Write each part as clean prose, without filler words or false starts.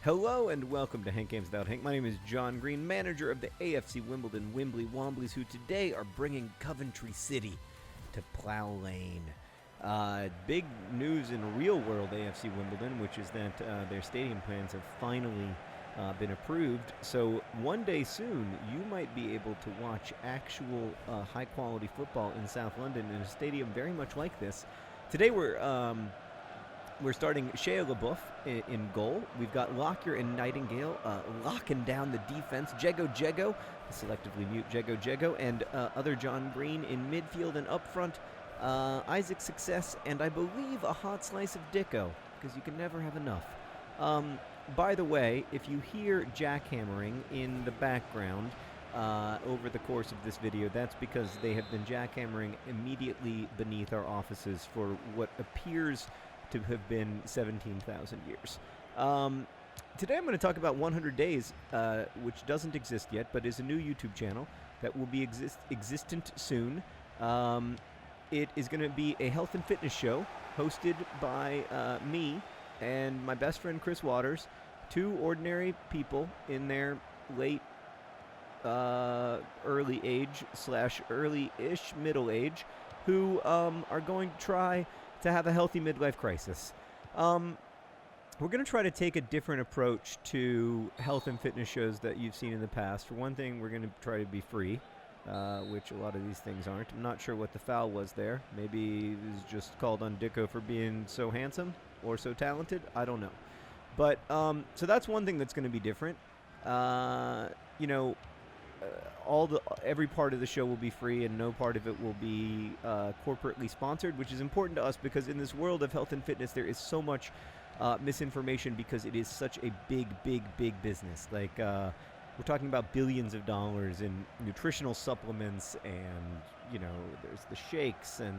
Hello and welcome to Hank Games Without Hank. My name is John Green, manager of the AFC Wimbledon Wimbly Womblys, who today are bringing Coventry City to Plough Lane. Big news in real-world AFC Wimbledon, which is that their stadium plans have finally been approved. So one day soon, you might be able to watch actual high-quality football in South London in a stadium very much like this. Today we're starting Shea LaBeouf in goal. We've got Lockyer and Nightingale locking down the defense. Jego, selectively mute Jego, and other John Green in midfield and up front. Isaac Success, and I believe a hot slice of Dicko, because you can never have enough. By the way, if you hear jackhammering in the background over the course of this video, that's because they have been jackhammering immediately beneath our offices for what appears to have been 17,000 years. Today I'm going to talk about 100 Days, which doesn't exist yet, but is a new YouTube channel that will be existent soon. It is going to be a health and fitness show hosted by me and my best friend Chris Waters, two ordinary people in their late early age / early-ish middle age who are going to try to have a healthy midlife crisis. We're going to try to take a different approach to health and fitness shows that you've seen in the past. For one thing, we're going to try to be free, which a lot of these things aren't. I'm not sure what the foul was there. Maybe it was just called on Dicko for being so handsome or so talented. I don't know. But so that's one thing that's going to be different. Every part of the show will be free, and no part of it will be corporately sponsored, which is important to us because in this world of health and fitness, there is so much misinformation because it is such a big business. Like we're talking about billions of dollars in nutritional supplements, and there's the shakes and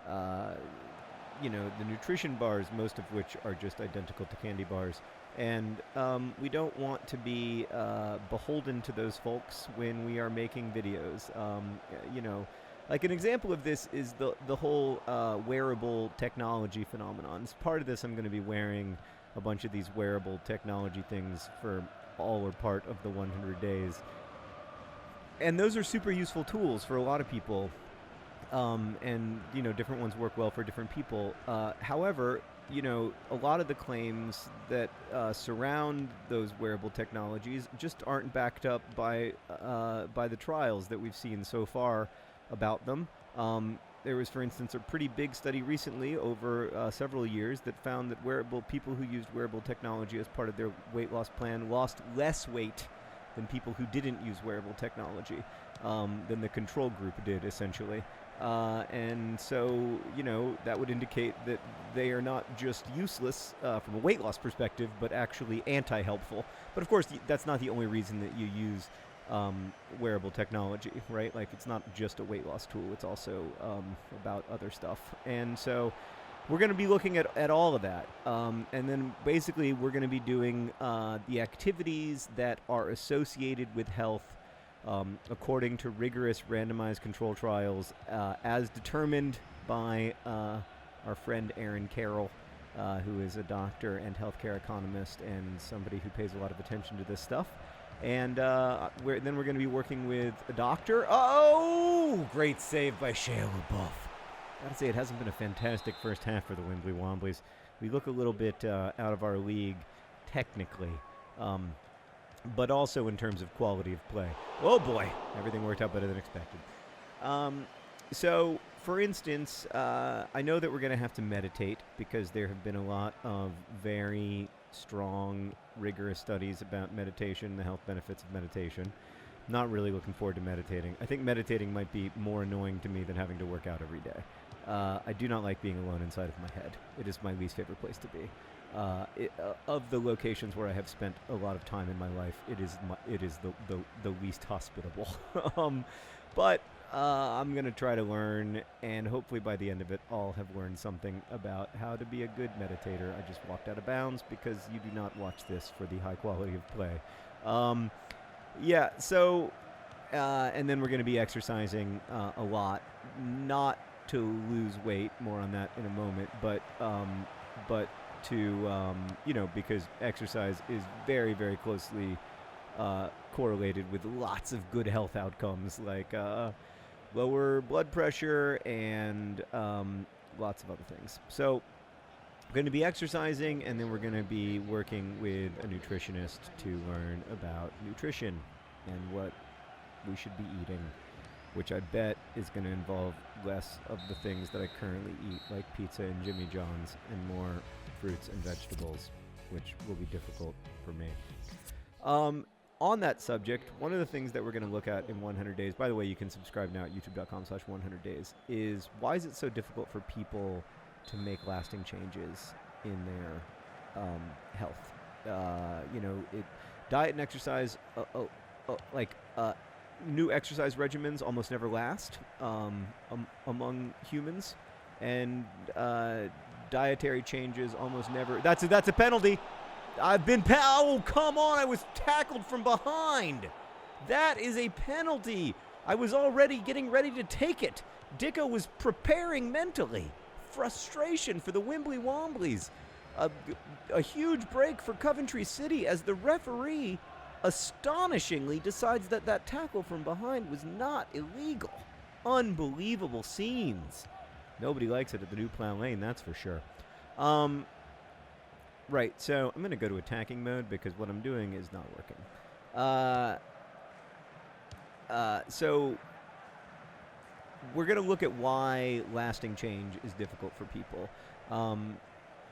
the nutrition bars, most of which are just identical to candy bars. And we don't want to be beholden to those folks when we are making videos. Like an example of this is the whole wearable technology phenomenon. As part of this, I'm going to be wearing a bunch of these wearable technology things for all or part of the 100 days. And those are super useful tools for a lot of people. And different ones work well for different people. However, a lot of the claims that surround those wearable technologies just aren't backed up by the trials that we've seen so far about them. There was, for instance, a pretty big study recently over several years that found that people who used wearable technology as part of their weight loss plan lost less weight than people who didn't use wearable technology, than the control group did, essentially. And so, that would indicate that they are not just useless from a weight loss perspective, but actually anti-helpful. But of course, that's not the only reason that you use wearable technology, right? Like, it's not just a weight loss tool. It's also about other stuff. And so we're going to be looking at all of that. And then basically we're going to be doing the activities that are associated with health according to rigorous randomized control trials as determined by our friend Aaron Carroll, who is a doctor and healthcare economist and somebody who pays a lot of attention to this stuff. And then we're going to be working with a doctor. Oh, great save by Shea LaBeouf. Gotta say, it hasn't been a fantastic first half for the Wimbly Womblys. We look a little bit out of our league technically. But also in terms of quality of play. Oh boy, everything worked out better than expected. So, for instance, I know that we're going to have to meditate because there have been a lot of very strong, rigorous studies about meditation, the health benefits of meditation. Not really looking forward to meditating. I think meditating might be more annoying to me than having to work out every day. I do not like being alone inside of my head. It is my least favorite place to be. Of the locations where I have spent a lot of time in my life, it is the least hospitable. But I'm going to try to learn, and hopefully by the end of it, I'll have learned something about how to be a good meditator. I just walked out of bounds because you do not watch this for the high quality of play. And then we're going to be exercising a lot, not to lose weight, more on that in a moment, but to, because exercise is very, very closely correlated with lots of good health outcomes, like lower blood pressure and lots of other things. So we're going to be exercising, and then we're going to be working with a nutritionist to learn about nutrition and what we should be eating, which I bet is going to involve less of the things that I currently eat, like pizza and Jimmy John's, and more fruits and vegetables, which will be difficult for me. On that subject, one of the things that we're going to look at in 100 days, by the way, you can subscribe now at youtube.com/100days, is why is it so difficult for people to make lasting changes in their health? Diet and exercise, new exercise regimens almost never last among humans, and dietary changes almost never. That's a penalty. Oh, come on! I was tackled from behind. That is a penalty. I was already getting ready to take it. Dicko was preparing mentally. Frustration for the Wimbly Womblys. A huge break for Coventry City as the referee astonishingly decides that tackle from behind was not illegal. Unbelievable scenes. Nobody likes it at the New Plough Lane, that's for sure. Right, so I'm going to go to attacking mode because what I'm doing is not working. So we're going to look at why lasting change is difficult for people.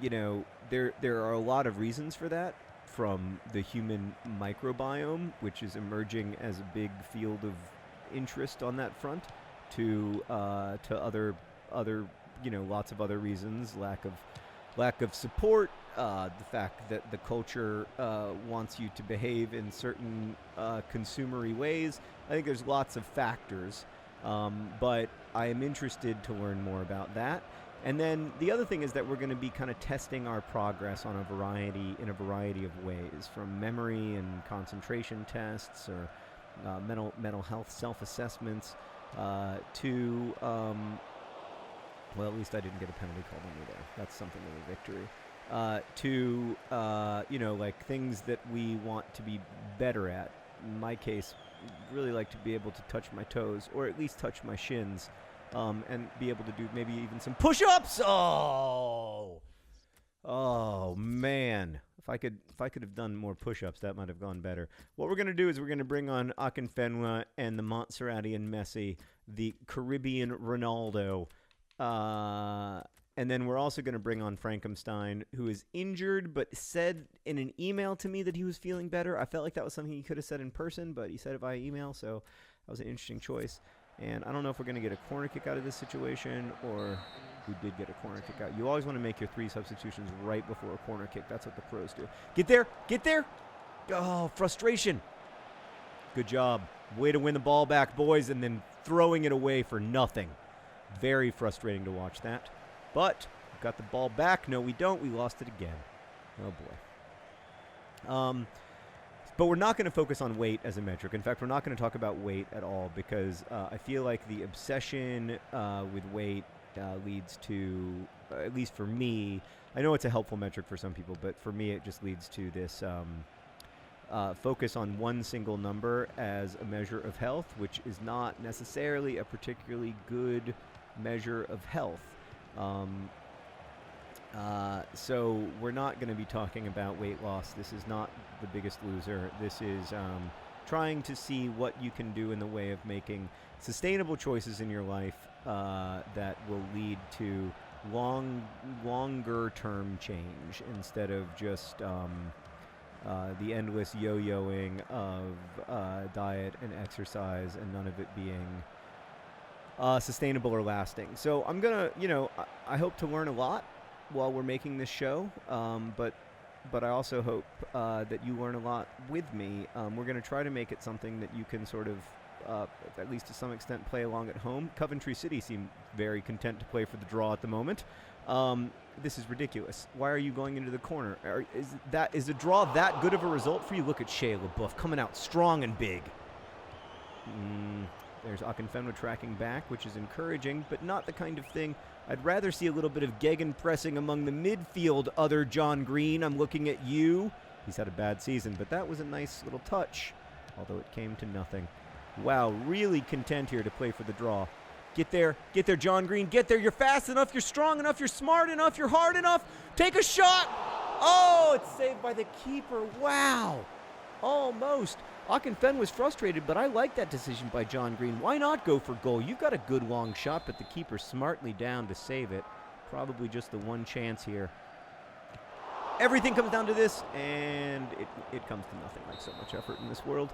There are a lot of reasons for that, from the human microbiome, which is emerging as a big field of interest on that front, to other lots of other reasons, lack of support, the fact that the culture wants you to behave in certain consumery ways. I think there's lots of factors, but I am interested to learn more about that. And then the other thing is that we're going to be kind of testing our progress in a variety of ways, from memory and concentration tests, or mental health self-assessments, to well, at least I didn't get a penalty called on me there. That's something of a victory. Like things that we want to be better at. In my case, really like to be able to touch my toes, or at least touch my shins, and be able to do maybe even some push-ups. Oh man! If I could have done more push-ups, that might have gone better. What we're gonna do is we're gonna bring on Akinfenwa and the Montserratian Messi, the Caribbean Ronaldo. And then we're also going to bring on Frankenstein, who is injured, but said in an email to me that he was feeling better. I felt like that was something he could have said in person, but he said it via email, so that was an interesting choice. And I don't know if we're going to get a corner kick out of this situation, or we did get a corner kick out. You always want to make your 3 substitutions right before a corner kick. That's what the pros do. Get there! Get there! Oh, frustration. Good job. Way to win the ball back, boys, and then throwing it away for nothing. Very frustrating to watch that. But we've got the ball back. No, we don't. We lost it again. Oh, boy. But we're not going to focus on weight as a metric. In fact, we're not going to talk about weight at all, because I feel like the obsession with weight leads to, at least for me, I know it's a helpful metric for some people, but for me it just leads to this focus on one single number as a measure of health, which is not necessarily a particularly good measure of health. So we're not going to be talking about weight loss. This is not The Biggest Loser. This is trying to see what you can do in the way of making sustainable choices in your life that will lead to longer term change, instead of just the endless yo-yoing of diet and exercise, and none of it being sustainable or lasting. So I'm gonna, I hope to learn a lot while we're making this show, but I also hope that you learn a lot with me. We're gonna try to make it something that you can sort of, at least to some extent, play along at home. Coventry City seem very content to play for the draw at the moment. This is ridiculous. Why are you going into the corner? Is a draw that good of a result for you? Look at Shea LaBeouf coming out strong and big. There's Akinfenwa tracking back, which is encouraging, but not the kind of thing I'd rather see. A little bit of gegenpressing among the midfield, other John Green. I'm looking at you. He's had a bad season, but that was a nice little touch, although it came to nothing. Wow, really content here to play for the draw. Get there, John Green, get there. You're fast enough, you're strong enough, you're smart enough, you're hard enough. Take a shot. Oh, it's saved by the keeper. Wow. Almost. Akinfenwa was frustrated, but I like that decision by John Green. Why not go for goal? You've got a good long shot, but the keeper smartly down to save it. Probably just the one chance here. Everything comes down to this, and it comes to nothing, like so much effort in this world.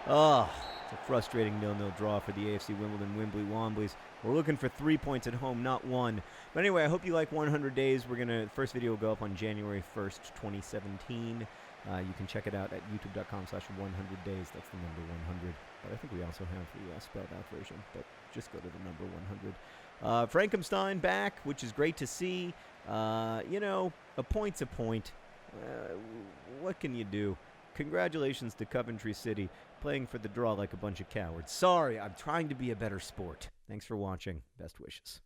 It's a frustrating 0-0 draw for the AFC Wimbledon Wimbly Womblys. We're looking for 3 points at home, not 1. But anyway, I hope you like 100 Days. First video will go up on January 1st, 2017. You can check it out at youtube.com/100days. That's the number 100. But I think we also have the spelled out version. But just go to the number 100. Frankenstein back, which is great to see. A point's a point. What can you do? Congratulations to Coventry City, playing for the draw like a bunch of cowards. Sorry, I'm trying to be a better sport. Thanks for watching. Best wishes.